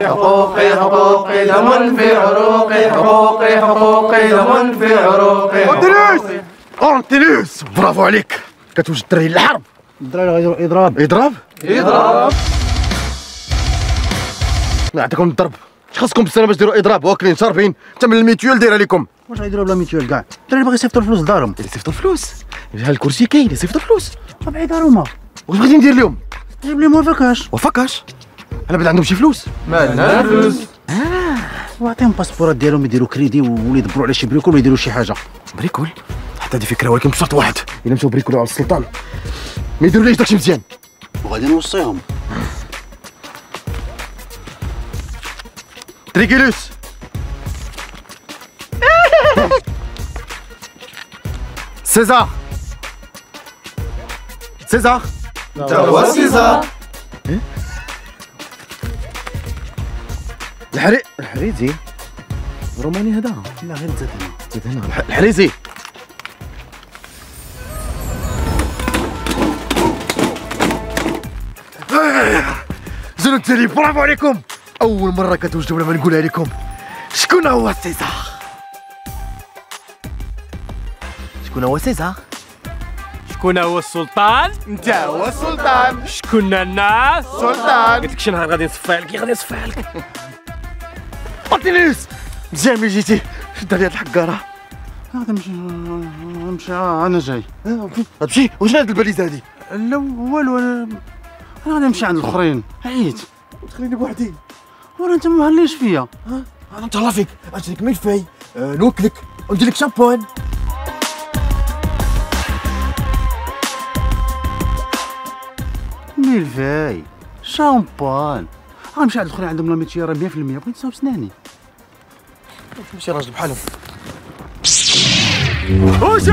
حقوقي حقوقي دم في عروقي، حقوقي حقوقي دم في عروقي. أنتليس برافو عليك، كتوجد الدراري للحرب. الدراري غيديروا اضراب. اضراب؟ اضراب. الله يعطيكم الضرب. اش خاصكم بالسنه باش ديروا اضراب؟ واكلين شاربين، حتى من الميتيول دايره لكم. واش غيديروا بلا ميتيول كاع؟ الدراري باغي يصيفطوا الفلوس لدارهم. يصيفطوا الفلوس؟ ها الكرسي كاين يصيفطوا الفلوس. طبيعي دارهما. واش بغيتي ندير اليوم؟ جيب لي وفاكاش. وفاكاش؟ انا بدا عندهم شي فلوس. مالنا الفلوس. واعطيهم باسبورات ديالهم يديروا كريدي ولا يدبروا على شي بريكول ويديروا شي حاجه. بريكول؟ حتى هذه فكره، ولكن بشرط واحد، الا مشاو بريكولوا على السلطان ما يديروليش داكشي مزيان. وغادي نوصيهم. تريكيلوس سيزار سيزار انت هو سيزار. الحريزي روماني هذا. لا غير تزاد هنا. زيد هنا الحريزي. زلوا التالي برافو عليكم. أول مرة كتوجدوا لما نقولها لكم. شكون هو سيزار؟ شكون هو سيزار؟ شكون هو السلطان؟ انت هو السلطان. شكون الناس؟ سلطان. قلت لك شي نهار غادي نصفيها لك، غادي نصفيها لك. أنتليس مزيان ملي جيتي، شد عليا الحقارة. غادي نمشي انا جاي. غتمشي؟ واش هاد الباليزة هادي؟ لا والو، انا غادي نمشي عند الاخرين. عييت. تخليني بوحدي. ولا انت ما مهليش فيا. انا نتهلا فيك، اجي لك ملفي، نوكلك وندير لك شامبون. ميلفاي شامبان. غنمشي عند الاخرين عندهم لا ميتيرا 100%. بغيت نصاوب سناني. ماشي راجل بحالهم. وشو